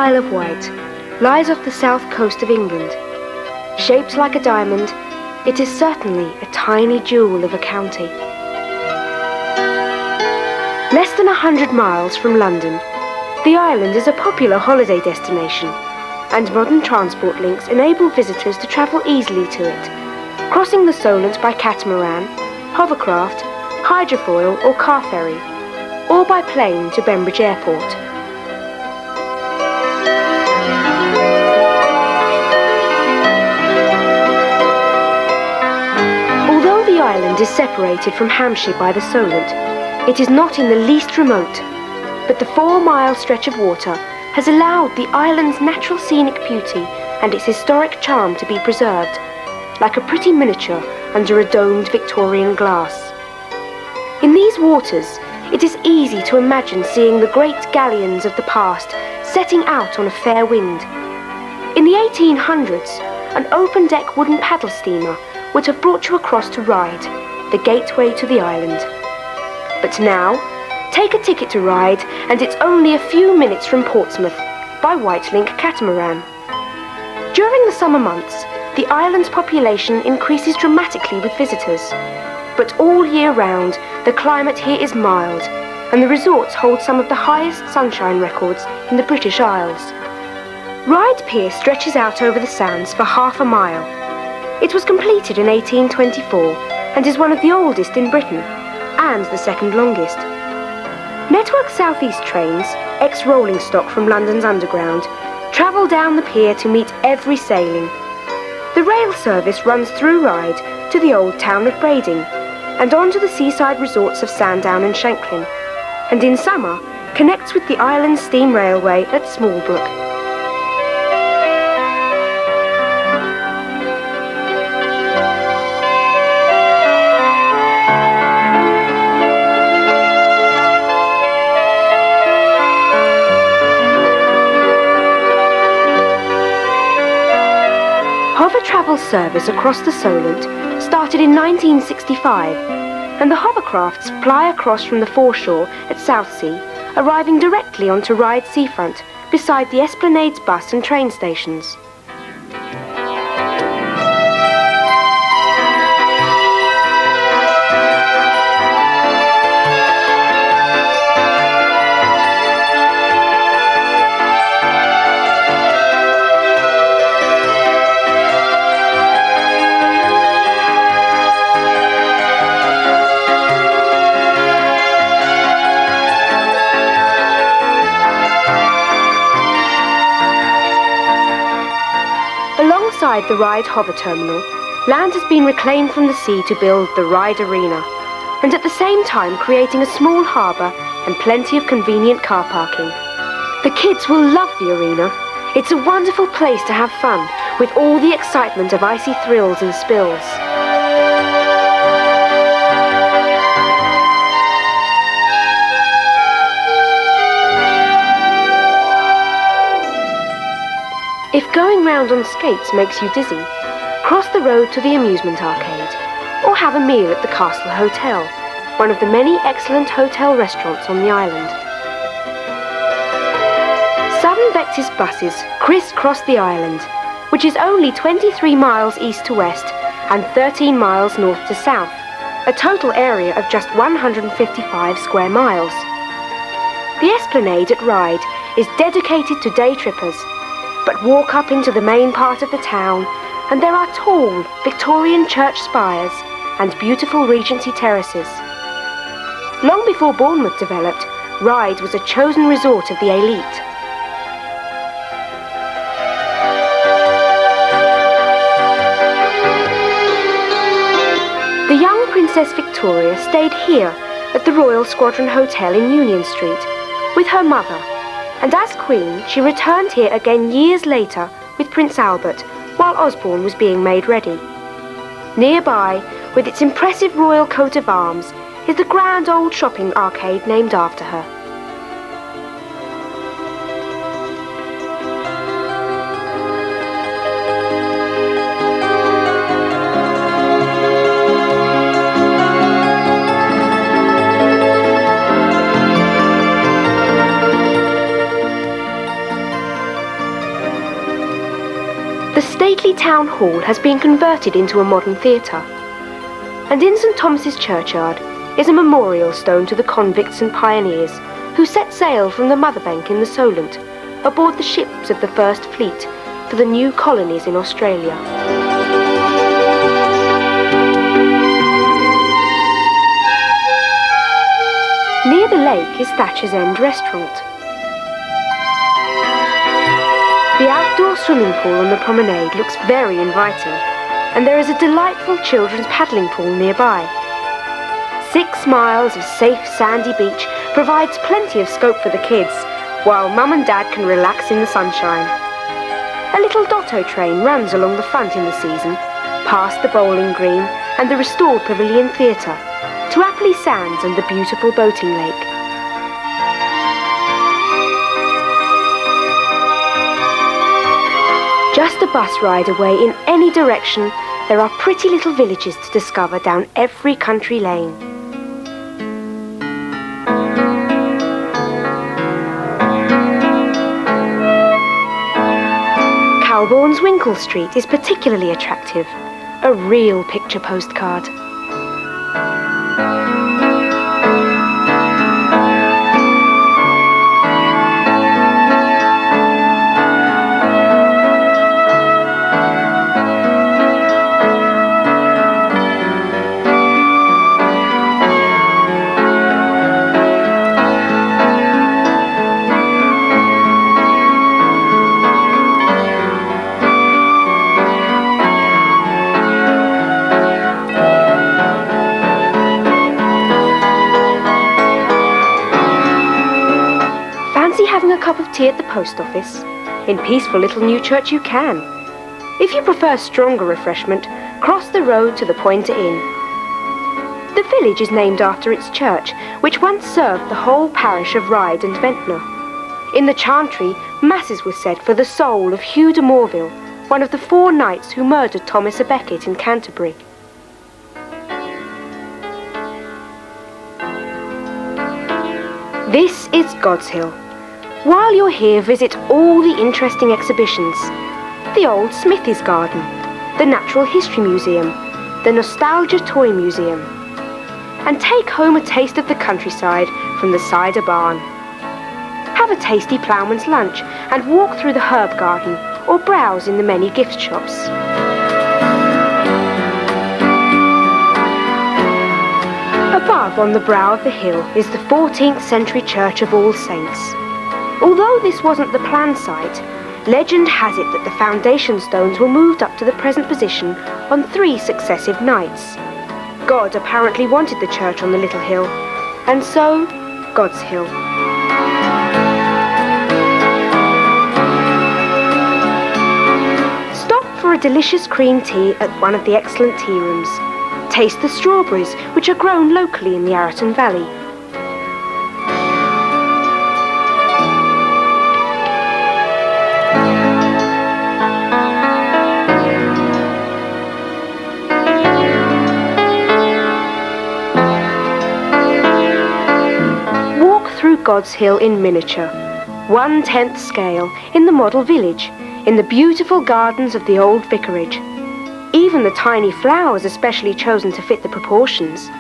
Isle of Wight lies off the south coast of England. Shaped like a diamond, it is certainly a tiny jewel of a county. Less than 100 miles from London, the island is a popular holiday destination, and modern transport links enable visitors to travel easily to it, crossing the Solent by catamaran, hovercraft, hydrofoil or car ferry, or by plane to Bembridge Airport. Although the island is separated from Hampshire by the Solent, it is not in the least remote, but the 4-mile stretch of water has allowed the island's natural scenic beauty and its historic charm to be preserved, like a pretty miniature under a domed Victorian glass. In these waters, it is easy to imagine seeing the great galleons of the past setting out on a fair wind. In the 1800s, an open-deck wooden paddle steamer would have brought you across to Ryde, the gateway to the island. But now, take a ticket to Ryde and it's only a few minutes from Portsmouth by Whitelink catamaran. During the summer months, the island's population increases dramatically with visitors. But all year round, the climate here is mild, and the resorts hold some of the highest sunshine records in the British Isles. Ryde Pier stretches out over the sands for half a mile. It was completed in 1824 and is one of the oldest in Britain, and the second longest. Network South East trains, ex-rolling stock from London's Underground, travel down the pier to meet every sailing. The rail service runs through Ryde to the old town of Brading, and on to the seaside resorts of Sandown and Shanklin, and in summer connects with the island's steam railway at Smallbrook. Hover travel service across the Solent started in 1965, and the hovercrafts ply across from the foreshore at Southsea, arriving directly onto Ryde seafront beside the Esplanade's bus and train stations. Alongside the Ryde Hover Terminal, land has been reclaimed from the sea to build the Ryde Arena, and at the same time creating a small harbour and plenty of convenient car parking. The kids will love the arena. It's a wonderful place to have fun, with all the excitement of icy thrills and spills. If going round on skates makes you dizzy, cross the road to the amusement arcade, or have a meal at the Castle Hotel, one of the many excellent hotel restaurants on the island. Southern Vectis buses criss-cross the island, which is only 23 miles east to west and 13 miles north to south, a total area of just 155 square miles. The Esplanade at Ryde is dedicated to day trippers, but walk up into the main part of the town and there are tall Victorian church spires and beautiful Regency terraces. Long before Bournemouth developed, Ryde was a chosen resort of the elite. The young Princess Victoria stayed here at the Royal Squadron Hotel in Union Street with her mother, and as Queen she returned here again years later with Prince Albert while Osborne was being made ready. Nearby, with its impressive royal coat of arms, is the grand old shopping arcade named after her. empty town hall has been converted into a modern theatre. And in St Thomas's churchyard is a memorial stone to the convicts and pioneers who set sail from the Mother Bank in the Solent aboard the ships of the First Fleet for the new colonies in Australia. Near the lake is Thatcher's End Restaurant. The outdoor swimming pool on the promenade looks very inviting, and there is a delightful children's paddling pool nearby. 6 miles of safe sandy beach provides plenty of scope for the kids, while Mum and Dad can relax in the sunshine. A little Dotto train runs along the front in the season, past the bowling green and the restored Pavilion Theatre, to Appley Sands and the beautiful boating lake. Just a bus ride away in any direction, there are pretty little villages to discover down every country lane. Calbourne's Winkle Street is particularly attractive, a real picture postcard. Having a cup of tea at the post office? In peaceful little Newchurch you can. If you prefer stronger refreshment, cross the road to the Pointer Inn. The village is named after its church, which once served the whole parish of Ryde and Ventnor. In the chantry, masses were said for the soul of Hugh de Morville, one of the 4 knights who murdered Thomas à Becket in Canterbury. This is God's Hill. While you're here, visit all the interesting exhibitions. The old Smithy's Garden, the Natural History Museum, the Nostalgia Toy Museum. And take home a taste of the countryside from the cider barn. Have a tasty ploughman's lunch and walk through the herb garden or browse in the many gift shops. Above on the brow of the hill is the 14th century Church of All Saints. Although this wasn't the planned site, legend has it that the foundation stones were moved up to the present position on 3 successive nights. God apparently wanted the church on the little hill, and so, God's Hill. Stop for a delicious cream tea at one of the excellent tea rooms. Taste the strawberries, which are grown locally in the Arraton Valley. God's Hill in miniature, 1/10 scale, in the model village, in the beautiful gardens of the old vicarage. Even the tiny flowers are specially chosen to fit the proportions.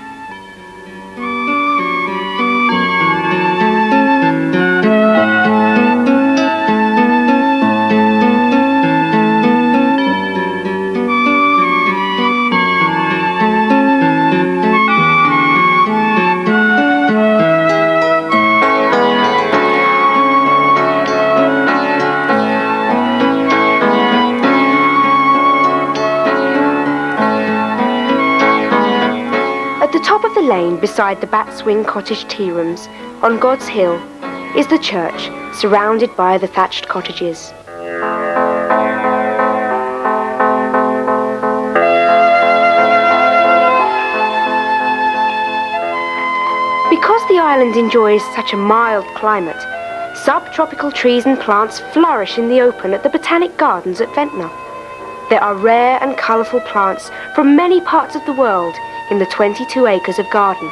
Lane beside the Batswing Cottage tea rooms on God's Hill is the church, surrounded by the thatched cottages. Because the island enjoys such a mild climate, subtropical trees and plants flourish in the open at the Botanic Gardens at Ventnor. There are rare and colourful plants from many parts of the world in the 22 acres of garden.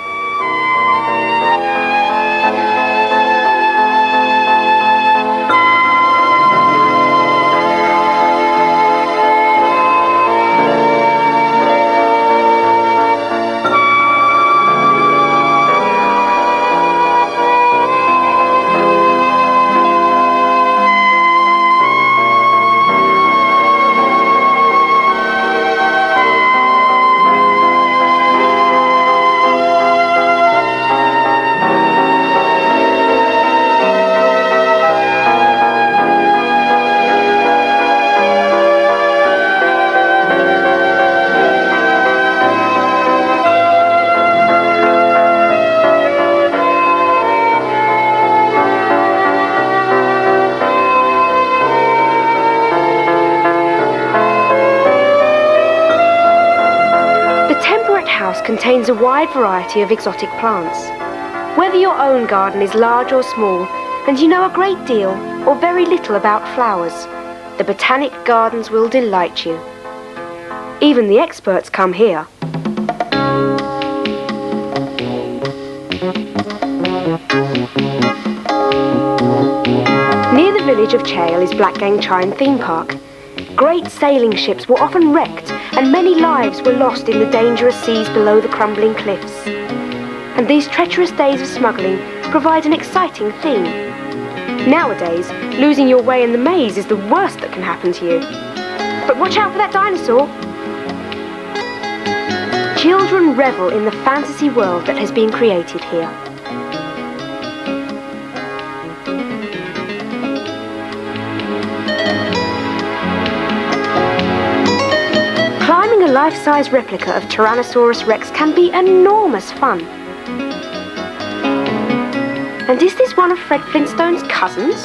temperate house contains a wide variety of exotic plants. Whether your own garden is large or small, and you know a great deal or very little about flowers, the Botanic Gardens will delight you. Even the experts come here. Near the village of Chale is Blackgang Chine Theme Park. Great sailing ships were often wrecked and many lives were lost in the dangerous seas below the crumbling cliffs. And these treacherous days of smuggling provide an exciting theme. Nowadays, losing your way in the maze is the worst that can happen to you. But watch out for that dinosaur! Children revel in the fantasy world that has been created here. Climbing a life-size replica of Tyrannosaurus Rex can be enormous fun. And is this one of Fred Flintstone's cousins?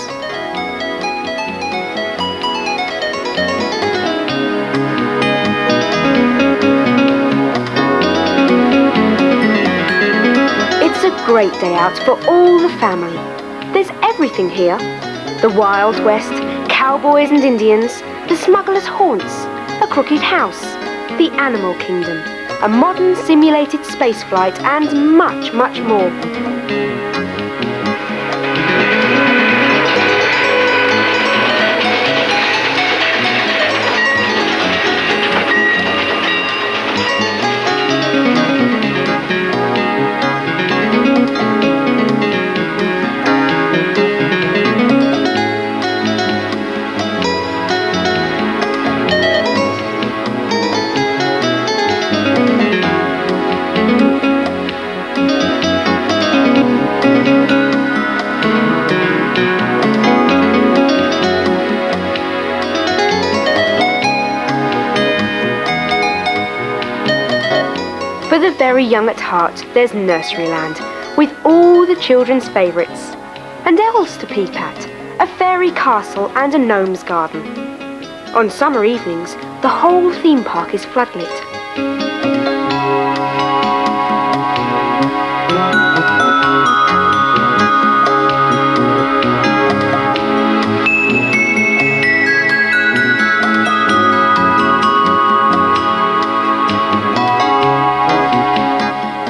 It's a great day out for all the family. There's everything here. The Wild West, cowboys and Indians, the smuggler's haunts, a crooked house, the animal kingdom, a modern simulated spaceflight, and much, much more. For the very young at heart, there's Nurseryland, with all the children's favourites. And elves to peep at, a fairy castle and a gnome's garden. On summer evenings, the whole theme park is floodlit.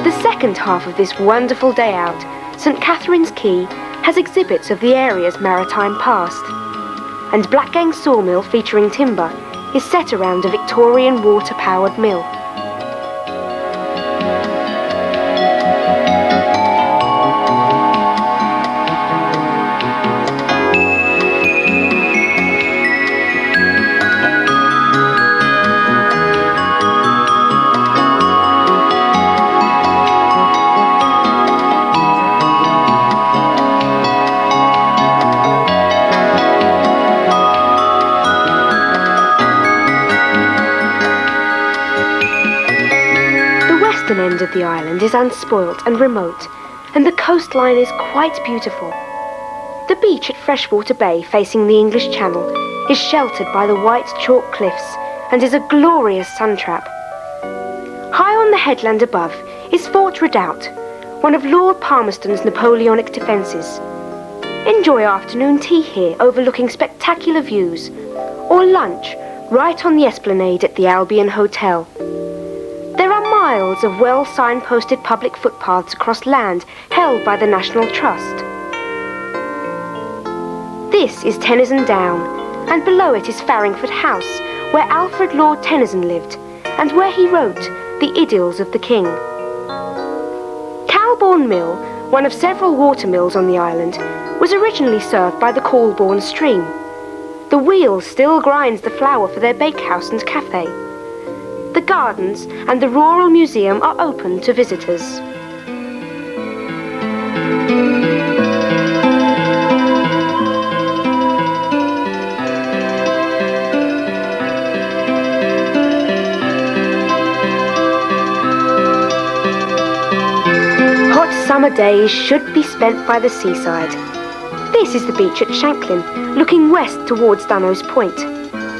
The second half of this wonderful day out, St Catherine's Quay has exhibits of the area's maritime past. And Blackgang Sawmill, featuring timber, is set around a Victorian water-powered mill. The end of the island is unspoilt and remote, and the coastline is quite beautiful. The beach at Freshwater Bay, facing the English Channel, is sheltered by the white chalk cliffs and is a glorious sun trap. High on the headland above is Fort Redoubt, one of Lord Palmerston's Napoleonic defences. Enjoy afternoon tea here overlooking spectacular views, or lunch right on the esplanade at the Albion Hotel. There are miles of well signposted public footpaths across land held by the National Trust. This is Tennyson Down, and below it is Farringford House, where Alfred Lord Tennyson lived, and where he wrote the Idylls of the King. Calbourne Mill, one of several water mills on the island, was originally served by the Calbourne stream. The wheel still grinds the flour for their bakehouse and cafe. The gardens and the Rural Museum are open to visitors. Hot summer days should be spent by the seaside. This is the beach at Shanklin, looking west towards Dunno's Point.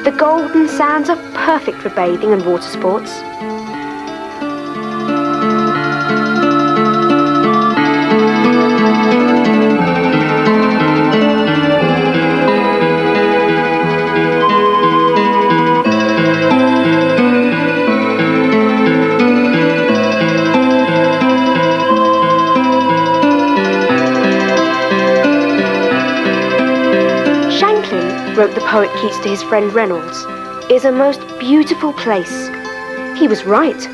The golden sands are perfect for bathing and water sports. wrote the poet Keats to his friend Reynolds, is a most beautiful place. He was right.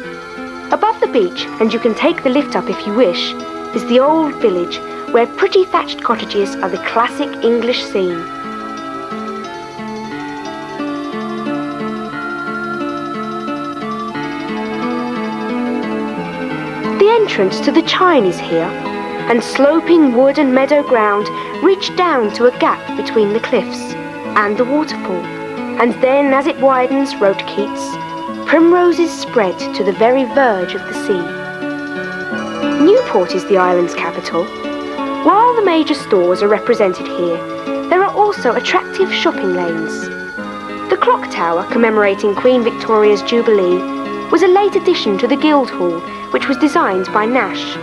Above the beach, and you can take the lift up if you wish, is the old village where pretty thatched cottages are the classic English scene. The entrance to the Chine is here, and sloping wood and meadow ground reach down to a gap between the cliffs and the waterfall. And then, as it widens, wrote Keats, primroses spread to the very verge of the sea. Newport is the island's capital. While the major stores are represented here, there are also attractive shopping lanes. The clock tower commemorating Queen Victoria's Jubilee was a late addition to the Guildhall, which was designed by Nash.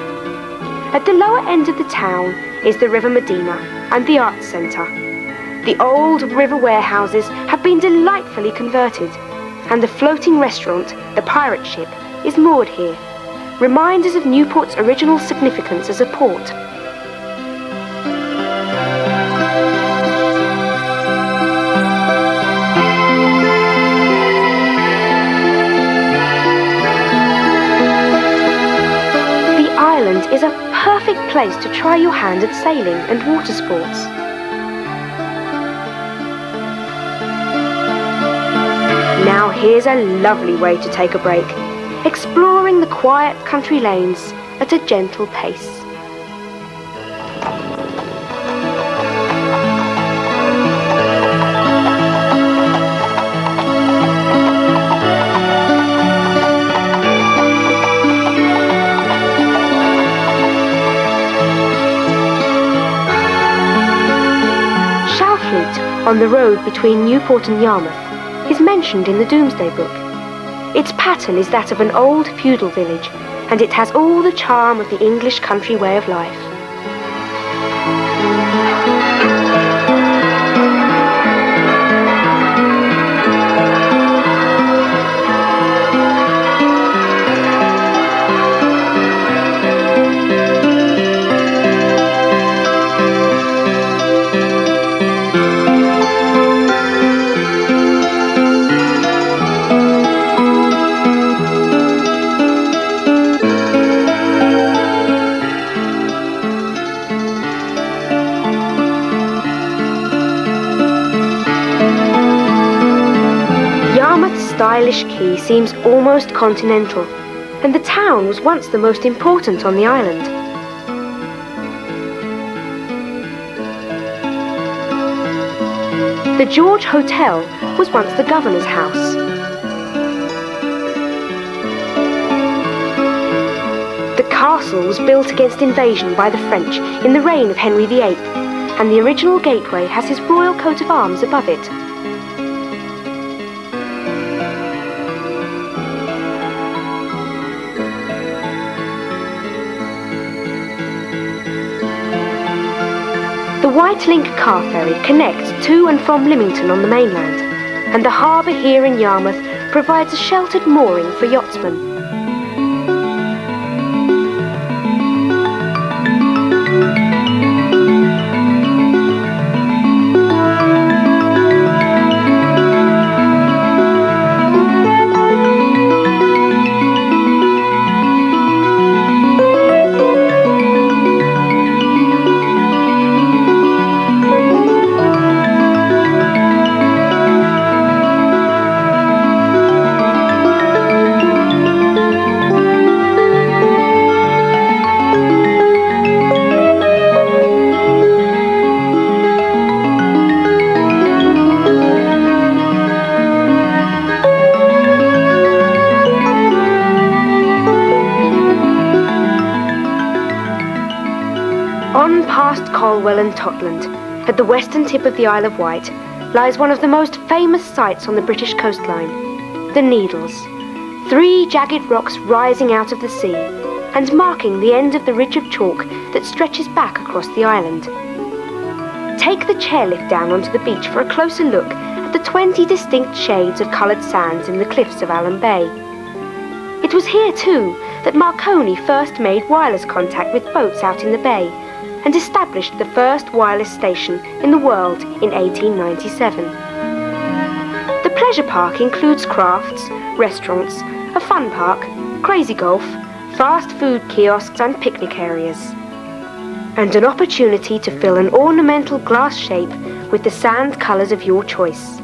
At the lower end of the town is the River Medina and the Arts Centre. The old river warehouses have been delightfully converted, and the floating restaurant, the Pirate Ship, is moored here, reminders of Newport's original significance as a port. The island is a perfect place to try your hand at sailing and water sports. Now here's a lovely way to take a break, exploring the quiet country lanes at a gentle pace. Shalfleet, on the road between Newport and Yarmouth, is mentioned in the Domesday Book. Its pattern is that of an old feudal village, and it has all the charm of the English country way of life. Stylish quay seems almost continental, and the town was once the most important on the island. The George Hotel was once the governor's house. The castle was built against invasion by the French in the reign of Henry VIII, and the original gateway has his royal coat of arms above it. The Wight Link car ferry connects to and from Lymington on the mainland, and the harbour here in Yarmouth provides a sheltered mooring for yachtsmen. On past Colwell and Totland, at the western tip of the Isle of Wight, lies one of the most famous sights on the British coastline, the Needles, 3 jagged rocks rising out of the sea, and marking the end of the ridge of chalk that stretches back across the island. Take the chairlift down onto the beach for a closer look at the 20 distinct shades of coloured sands in the cliffs of Allen Bay. It was here, too, that Marconi first made wireless contact with boats out in the bay, and established the first wireless station in the world in 1897. The pleasure park includes crafts, restaurants, a fun park, crazy golf, fast food kiosks and picnic areas, and an opportunity to fill an ornamental glass shape with the sand colours of your choice,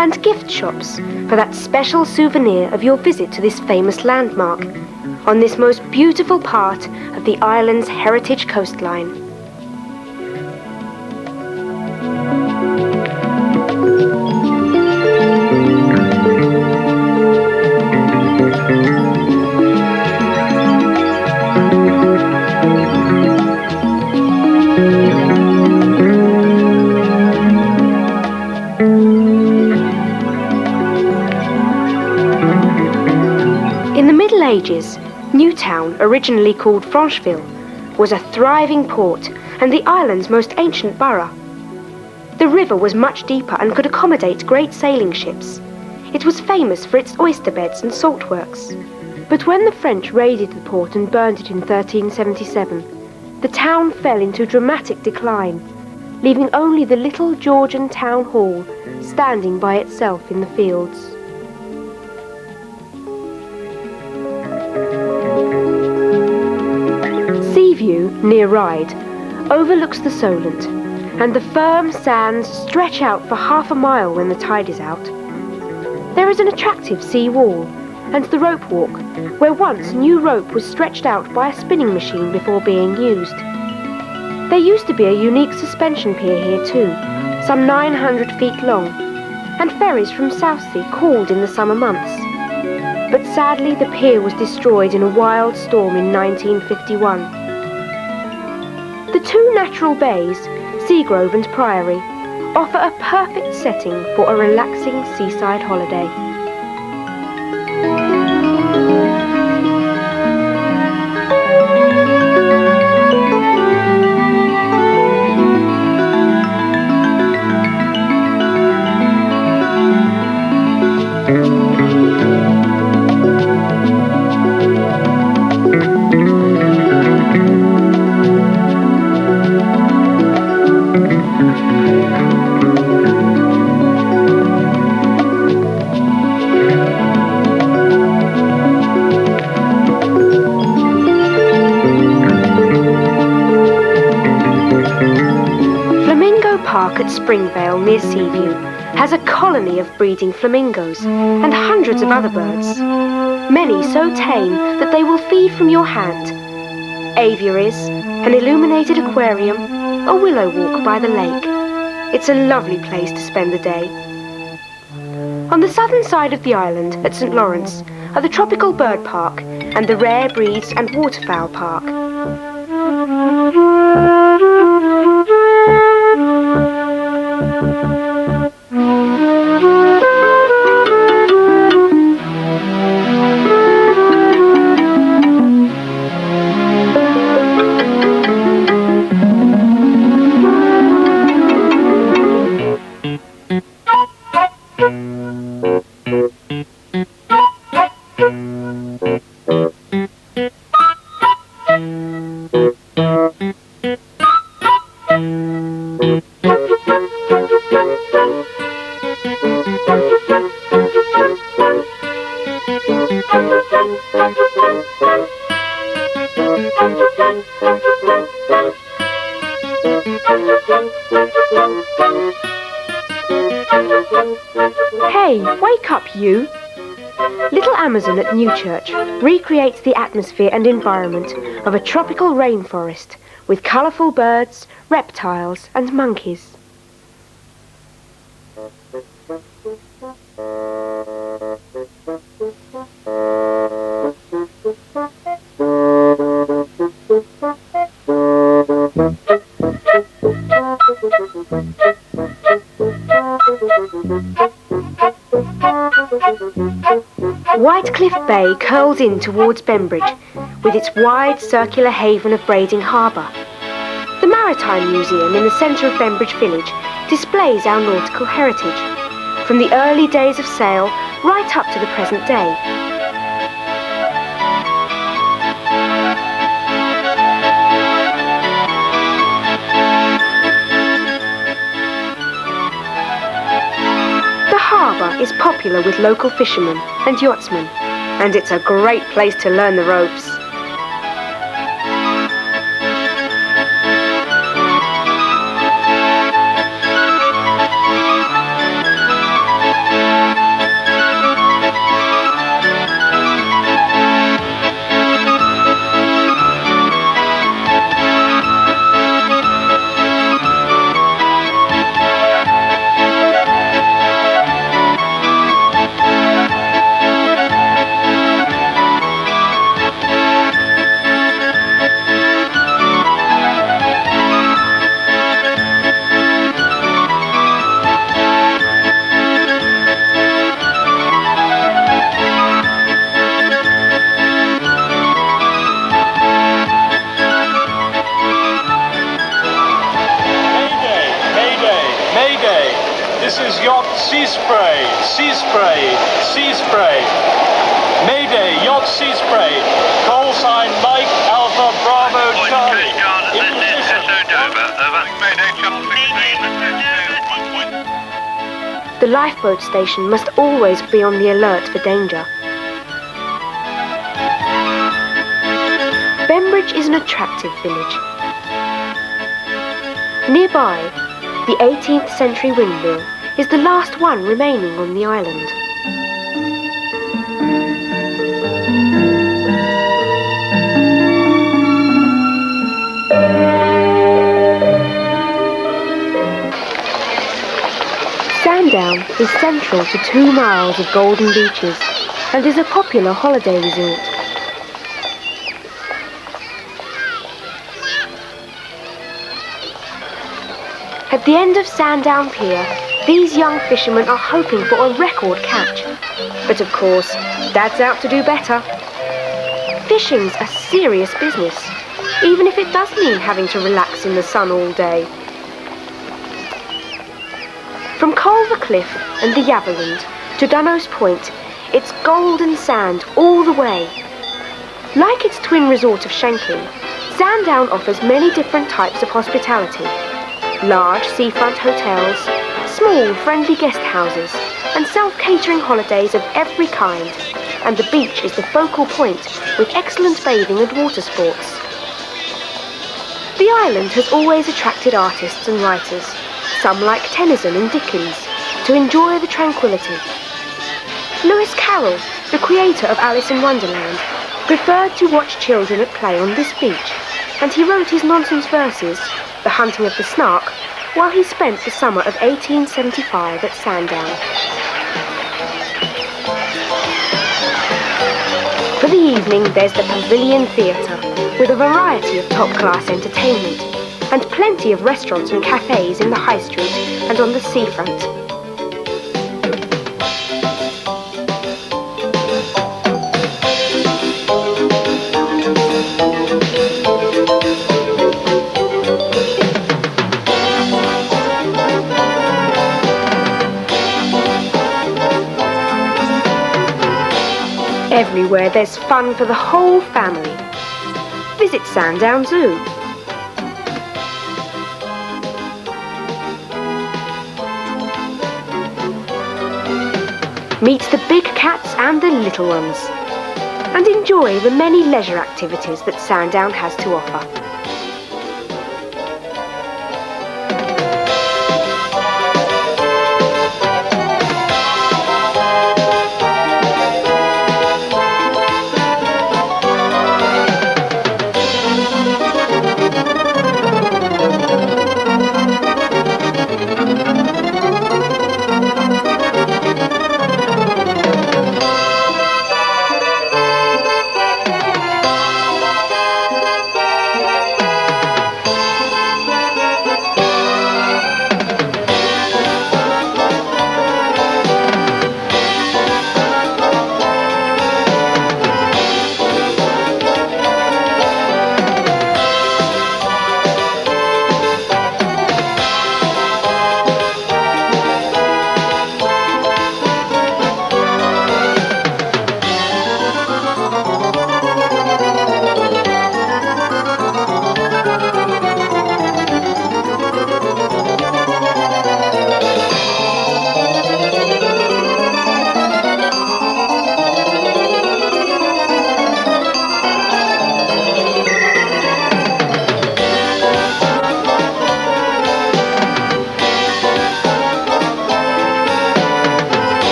and gift shops for that special souvenir of your visit to this famous landmark on this most beautiful part of the island's heritage coastline. In the Middle Ages, Newtown, originally called Francheville, was a thriving port and the island's most ancient borough. The river was much deeper and could accommodate great sailing ships. It was famous for its oyster beds and salt works. But when the French raided the port and burned it in 1377, the town fell into dramatic decline, leaving only the little Georgian town hall standing by itself in the fields. Seaview, near Ryde, overlooks the Solent, and the firm sands stretch out for half a mile when the tide is out. There is an attractive sea wall, and the rope walk, where once new rope was stretched out by a spinning machine before being used. There used to be a unique suspension pier here too, some 900 feet long, and ferries from Southsea called in the summer months. But sadly the pier was destroyed in a wild storm in 1951. The two natural bays, Seagrove and Priory, offer a perfect setting for a relaxing seaside holiday. At Springvale near Seaview has a colony of breeding flamingos and hundreds of other birds, many so tame that they will feed from your hand. Aviaries, an illuminated aquarium, a willow walk by the lake. It's a lovely place to spend the day. On the southern side of the island at St. Lawrence are the Tropical Bird Park and the Rare Breeds and Waterfowl Park. Hey, wake up, you! Little Amazon at Newchurch recreates the atmosphere and environment of a tropical rainforest with colourful birds, reptiles and monkeys. White Cliff Bay curls in towards Bembridge with its wide circular haven of braiding harbour. The Maritime Museum in the centre of Bembridge village displays our nautical heritage, from the early days of sail right up to the present day. popular with local fishermen and yachtsmen, and it's a great place to learn the ropes. This is yacht sea spray, sea spray, sea spray. Mayday, yacht sea spray. Call sign Mike Alpha Bravo Charlie. In position. Mayday, channel 16. The lifeboat station must always be on the alert for danger. Bembridge is an attractive village. Nearby, the 18th century windmill is the last one remaining on the island. Sandown is central to 2 miles of golden beaches and is a popular holiday resort. At the end of Sandown Pier, these young fishermen are hoping for a record catch. But of course, Dad's out to do better. Fishing's a serious business, even if it does mean having to relax in the sun all day. From Culver Cliff and the Yaverland to Dunno's Point, it's golden sand all the way. Like its twin resort of Shanklin, Sandown offers many different types of hospitality. Large seafront hotels, small friendly guest houses, and self-catering holidays of every kind. And the beach is the focal point with excellent bathing and water sports. The island has always attracted artists and writers, some like Tennyson and Dickens, to enjoy the tranquility. Lewis Carroll, the creator of Alice in Wonderland, preferred to watch children at play on this beach, and he wrote his nonsense verses, The Hunting of the Snark, while he spent the summer of 1875 at Sandown. For the evening, there's the Pavilion Theatre, with a variety of top-class entertainment, and plenty of restaurants and cafes in the high street and on the seafront. Everywhere there's fun for the whole family. Visit Sandown Zoo. Meet the big cats and the little ones. And enjoy the many leisure activities that Sandown has to offer.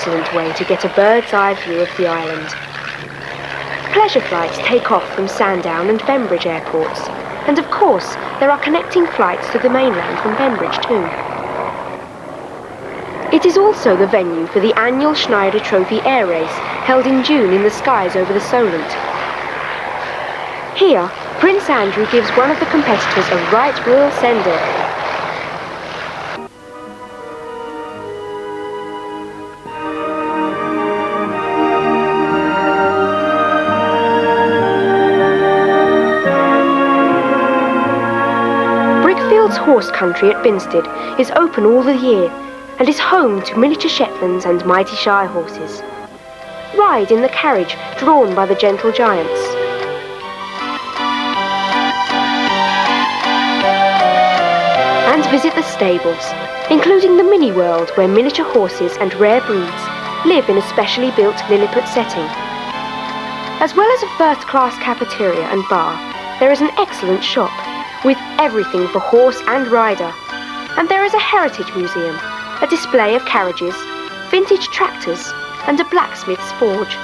excellent way to get a bird's eye view of the island. Pleasure flights take off from Sandown and Bembridge airports, and of course there are connecting flights to the mainland from Bembridge too. It is also the venue for the annual Schneider Trophy air race held in June in the skies over the Solent. Here, Prince Andrew gives one of the competitors a right royal send-off. Horse country at Binstead is open all the year and is home to miniature Shetlands and mighty Shire horses. Ride in the carriage drawn by the gentle giants. And visit the stables, including the mini world where miniature horses and rare breeds live in a specially built Lilliput setting. As well as a first-class cafeteria and bar, there is an excellent shop with everything for horse and rider. And there is a heritage museum, a display of carriages, vintage tractors, and a blacksmith's forge.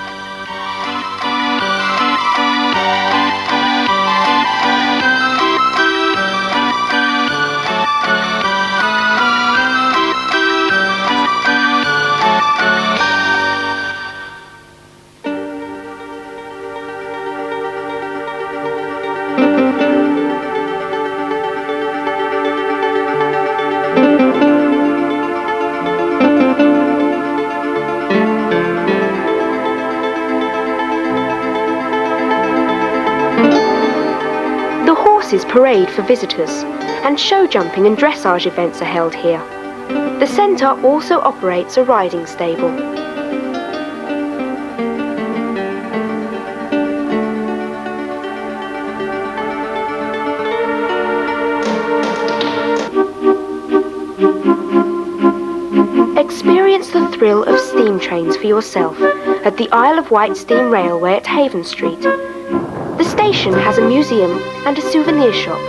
Parade for visitors, and show jumping and dressage events are held here. The centre also operates a riding stable. Experience the thrill of steam trains for yourself at the Isle of Wight Steam Railway at Haven Street. The station has a museum and a souvenir shop,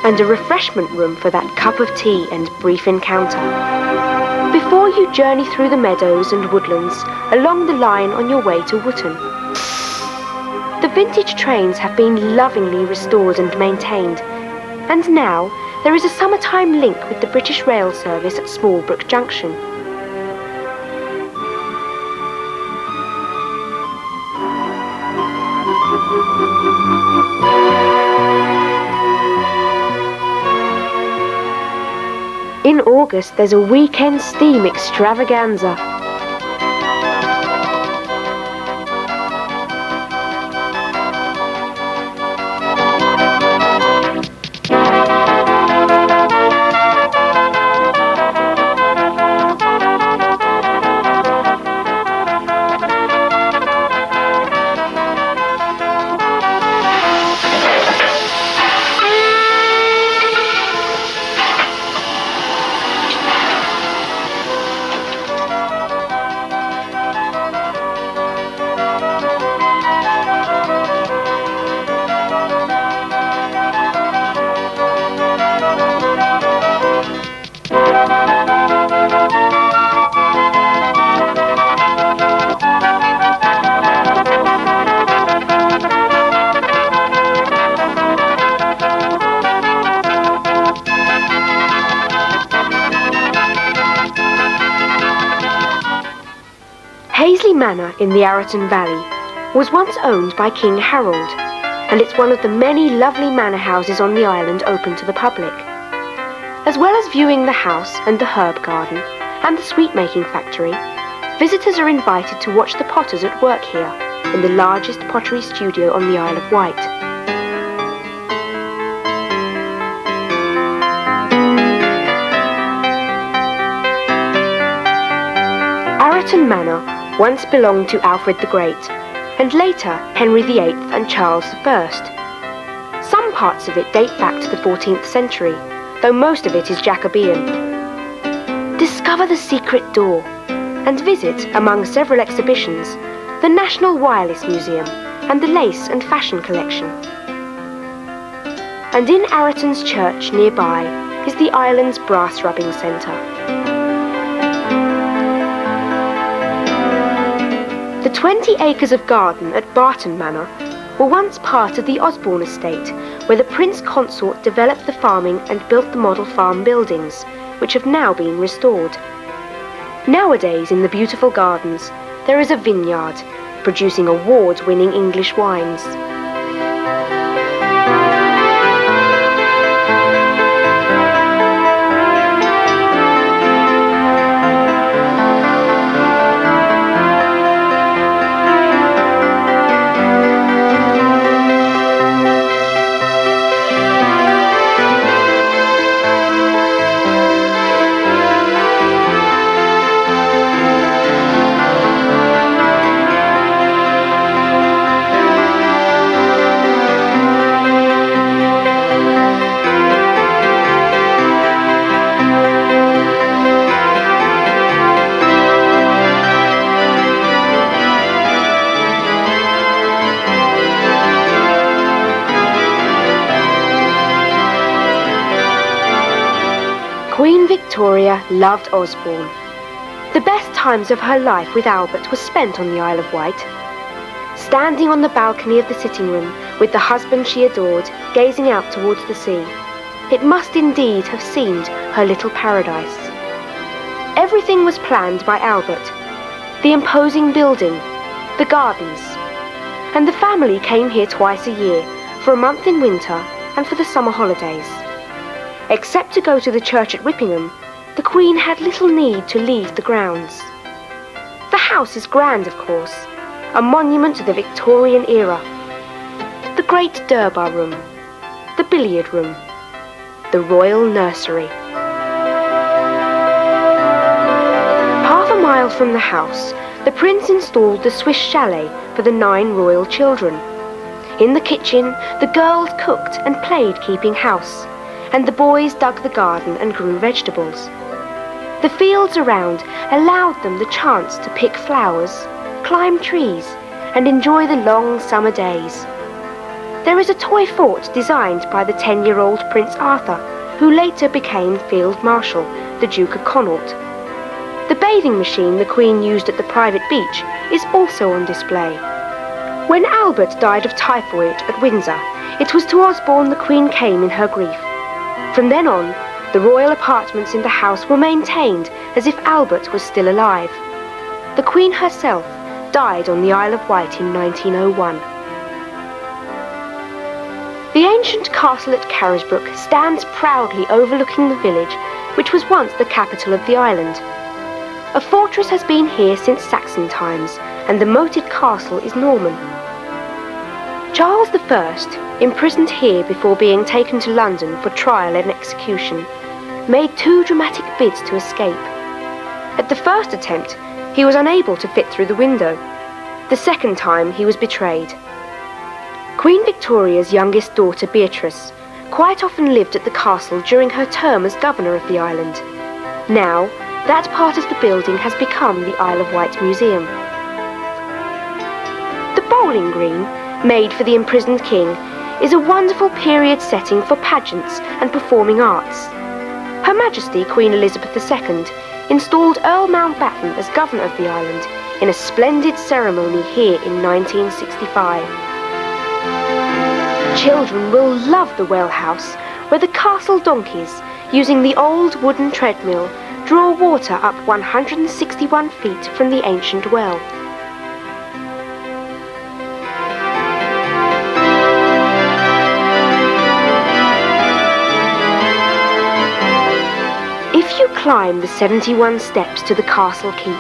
and a refreshment room for that cup of tea and brief encounter. Before you journey through the meadows and woodlands along the line on your way to Wootton. The vintage trains have been lovingly restored and maintained, and now there is a summertime link with the British Rail service at Smallbrook Junction. In August, there's a weekend steam extravaganza. Manor in the Arraton Valley was once owned by King Harold, and it's one of the many lovely manor houses on the island open to the public. As well as viewing the house and the herb garden and the sweet-making factory, visitors are invited to watch the potters at work here in the largest pottery studio on the Isle of Wight. Arraton Manor once belonged to Alfred the Great, and later Henry VIII and Charles I. Some parts of it date back to the 14th century, though most of it is Jacobean. Discover the secret door and visit, among several exhibitions, the National Wireless Museum and the Lace and Fashion Collection. And in Arraton's church nearby is the island's brass rubbing centre. The 20 acres of garden at Barton Manor were once part of the Osborne estate, where the Prince Consort developed the farming and built the model farm buildings, which have now been restored. Nowadays, in the beautiful gardens, there is a vineyard, producing award-winning English wines. Queen Victoria loved Osborne. The best times of her life with Albert were spent on the Isle of Wight. Standing on the balcony of the sitting room with the husband she adored, gazing out towards the sea, it must indeed have seemed her little paradise. Everything was planned by Albert: the imposing building, the gardens, and the family came here twice a year, for a month in winter and for the summer holidays. Except to go to the church at Whippingham, the Queen had little need to leave the grounds. The house is grand, of course, a monument to the Victorian era. The great Durbar room, the billiard room, the royal nursery. Half a mile from the house, the Prince installed the Swiss chalet for the 9 royal children. In the kitchen, the girls cooked and played keeping house, and the boys dug the garden and grew vegetables. The fields around allowed them the chance to pick flowers, climb trees, and enjoy the long summer days. There is a toy fort designed by the 10-year-old Prince Arthur, who later became Field Marshal, the Duke of Connaught. The bathing machine the Queen used at the private beach is also on display. When Albert died of typhoid at Windsor, it was to Osborne the Queen came in her grief. From then on, the royal apartments in the house were maintained as if Albert was still alive. The Queen herself died on the Isle of Wight in 1901. The ancient castle at Carisbrooke stands proudly overlooking the village, which was once the capital of the island. A fortress has been here since Saxon times, and the moated castle is Norman. Charles I, imprisoned here before being taken to London for trial and execution, made 2 dramatic bids to escape. At the first attempt, he was unable to fit through the window. The second time, he was betrayed. Queen Victoria's youngest daughter, Beatrice, quite often lived at the castle during her term as governor of the island. Now, that part of the building has become the Isle of Wight Museum. The bowling green, made for the imprisoned king, is a wonderful period setting for pageants and performing arts. Her Majesty Queen Elizabeth II installed Earl Mountbatten as governor of the island in a splendid ceremony here in 1965. Children will love the well house, where the castle donkeys, using the old wooden treadmill, draw water up 161 feet from the ancient well. If you climb the 71 steps to the castle keep,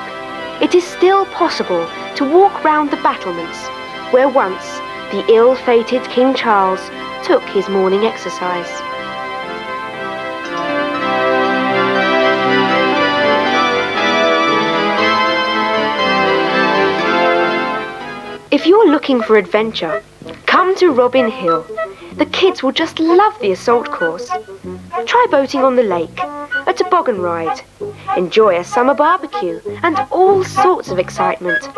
it is still possible to walk round the battlements, where once the ill-fated King Charles took his morning exercise. If you're looking for adventure, come to Robin Hill. The kids will just love the assault course. Try boating on the lake, a toboggan ride, enjoy a summer barbecue, and all sorts of excitement.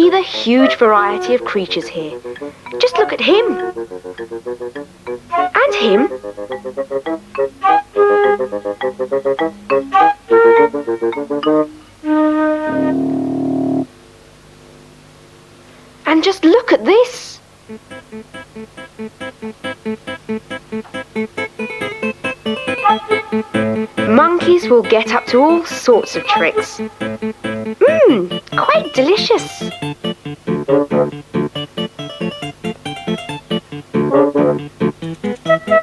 see the huge variety of creatures here. Just look at him. And him. And just look at this. Monkeys will get up to all sorts of tricks. Quite delicious.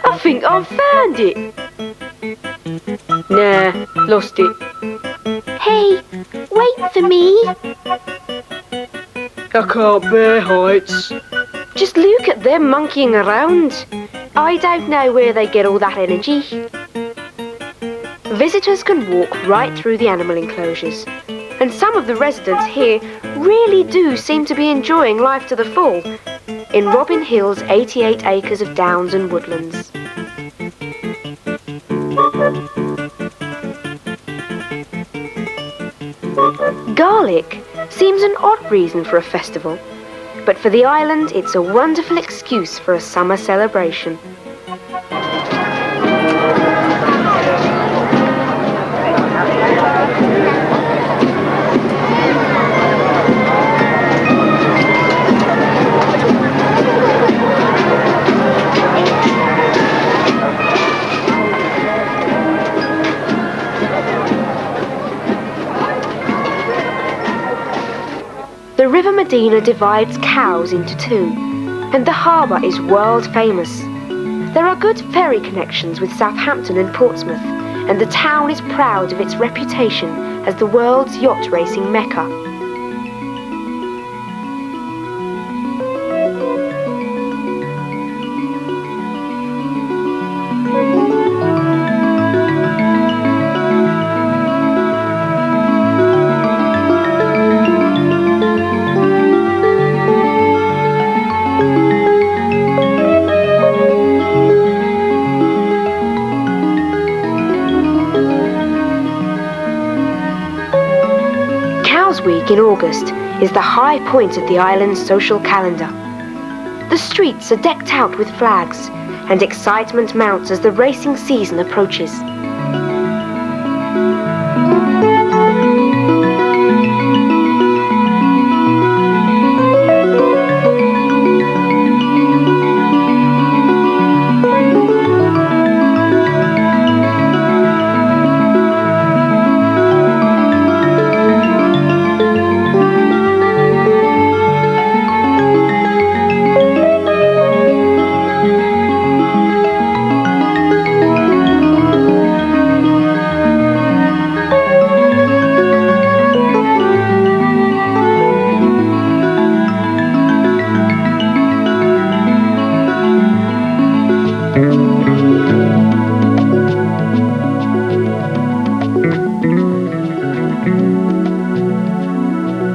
I think I've found it. Nah, lost it. Hey, wait for me. I can't bear heights. Just look at them monkeying around. I don't know where they get all that energy. Visitors can walk right through the animal enclosures, and some of the residents here really do seem to be enjoying life to the full in Robin Hill's 88 acres of downs and woodlands. Garlic seems an odd reason for a festival, but for the island it's a wonderful excuse for a summer celebration. The River Medina divides Cowes into two, and the harbour is world famous. There are good ferry connections with Southampton and Portsmouth, and the town is proud of its reputation as the world's yacht racing mecca. Week in August is the high point of the island's social calendar. The streets are decked out with flags, and excitement mounts as the racing season approaches.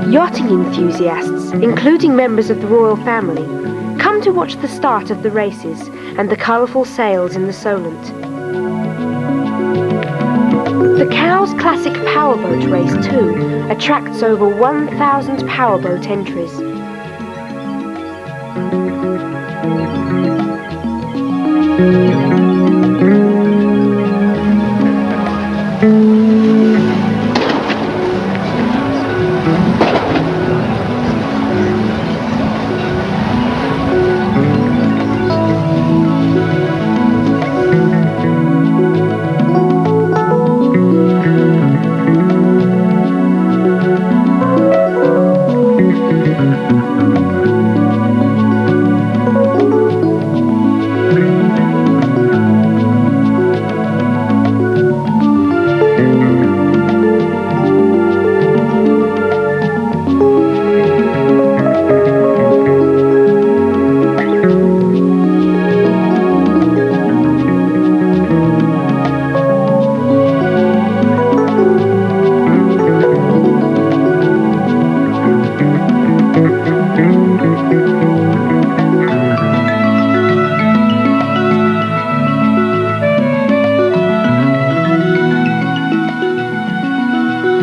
Yachting enthusiasts, including members of the royal family, come to watch the start of the races and the colourful sails in the Solent. The Cowes Classic Powerboat Race too attracts over 1,000 powerboat entries.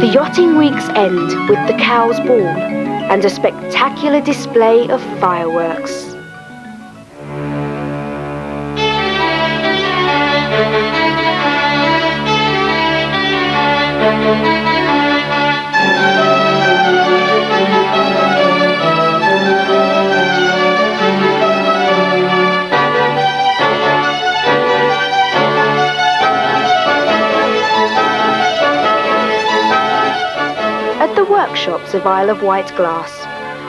The yachting weeks end with the Cowes Ball, and a spectacular display of fireworks. At the workshops of Isle of Wight glass,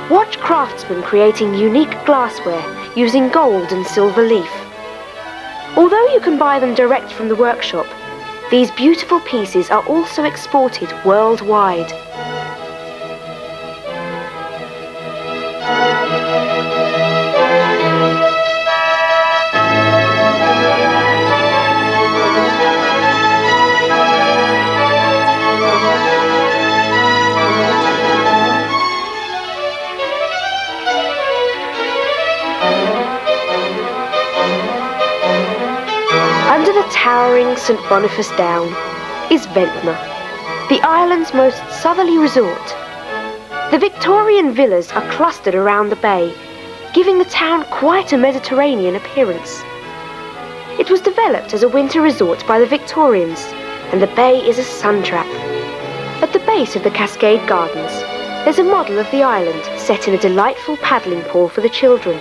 watch craftsmen creating unique glassware using gold and silver leaf. Although you can buy them direct from the workshop, these beautiful pieces are also exported worldwide. Under the towering St Boniface Down is Ventnor, the island's most southerly resort. The Victorian villas are clustered around the bay, giving the town quite a Mediterranean appearance. It was developed as a winter resort by the Victorians, and the bay is a sun trap. At the base of the Cascade Gardens, there's a model of the island set in a delightful paddling pool for the children,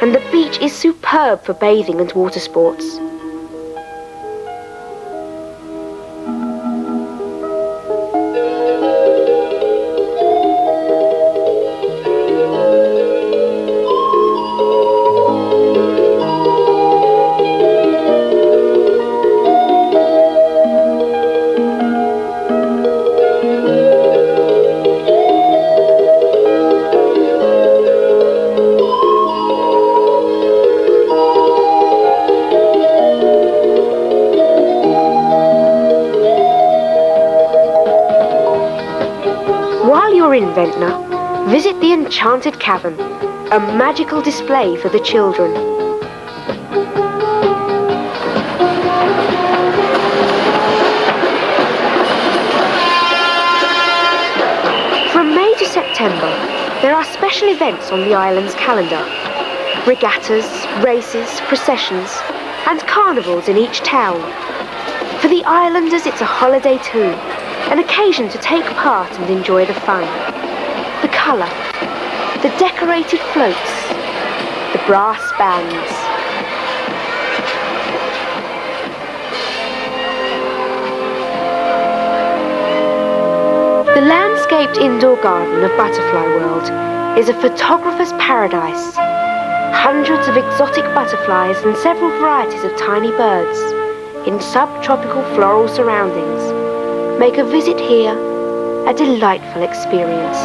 and the beach is superb for bathing and water sports. While you're in Ventnor, visit the Enchanted Cavern, a magical display for the children. From May to September, there are special events on the island's calendar. Regattas, races, processions, and carnivals in each town. For the islanders, it's a holiday too, an occasion to take part and enjoy the fun. The colour, the decorated floats, the brass bands. The landscaped indoor garden of Butterfly World is a photographer's paradise. Hundreds of exotic butterflies and several varieties of tiny birds in subtropical floral surroundings make a visit here a delightful experience.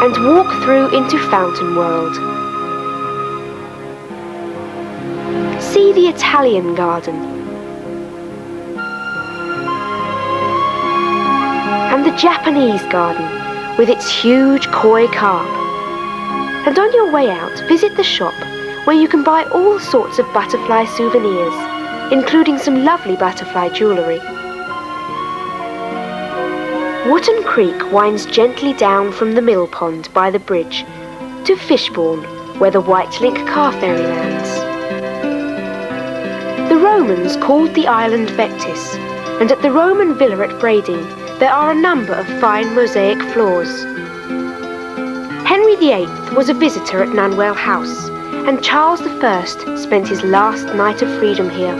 And walk through into Fountain World. See the Italian garden and the Japanese garden with its huge koi carp. And on your way out, visit the shop where you can buy all sorts of butterfly souvenirs, including some lovely butterfly jewellery. Wootton Creek winds gently down from the mill pond by the bridge to Fishbourne, where the White Link car ferry lands. Romans called the island Vectis, and at the Roman villa at Brading there are a number of fine mosaic floors. Henry VIII was a visitor at Nunwell House, and Charles I spent his last night of freedom here.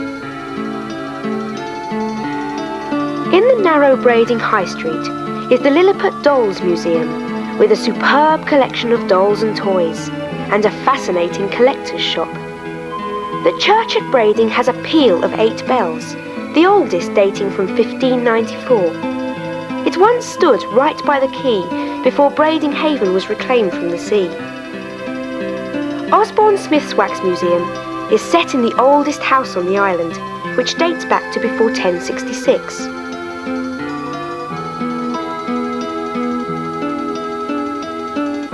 In the narrow Brading High Street is the Lilliput Dolls Museum, with a superb collection of dolls and toys, and a fascinating collector's shop. The church at Brading has a peal of 8 bells, the oldest dating from 1594. It once stood right by the quay before Brading Haven was reclaimed from the sea. Osborne Smith's Wax Museum is set in the oldest house on the island, which dates back to before 1066.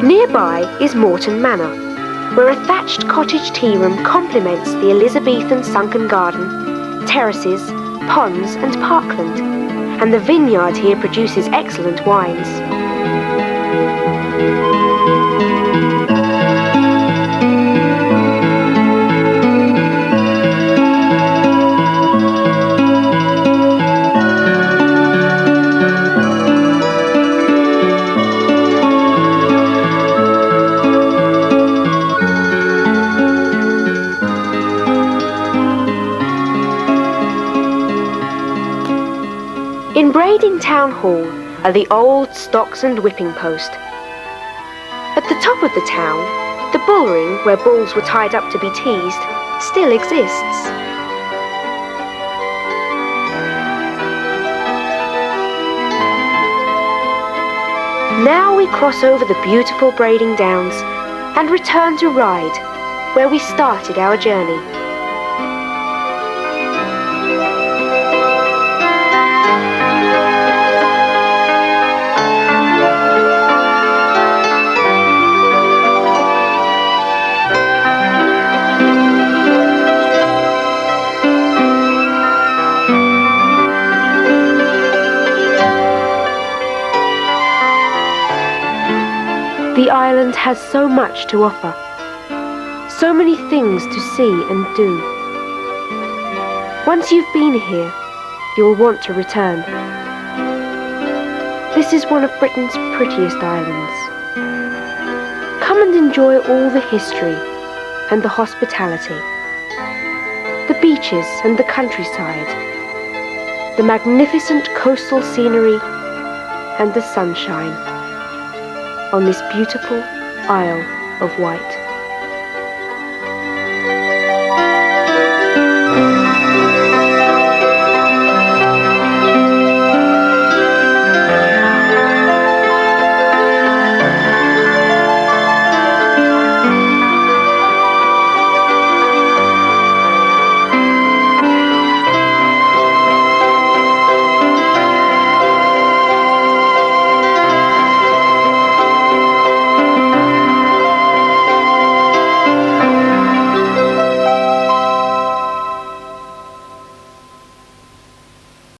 Nearby is Morton Manor, where a thatched cottage tea room complements the Elizabethan sunken garden, terraces, ponds and parkland, and the vineyard here produces excellent wines. In Brading Town Hall are the old stocks and whipping post. At the top of the town, the bullring where bulls were tied up to be teased still exists. Now we cross over the beautiful Brading Downs and return to Ryde, where we started our journey. The island has so much to offer, so many things to see and do. Once you've been here, you'll want to return. This is one of Britain's prettiest islands. Come and enjoy all the history and the hospitality, the beaches and the countryside, the magnificent coastal scenery and the sunshine on this beautiful Isle of Wight.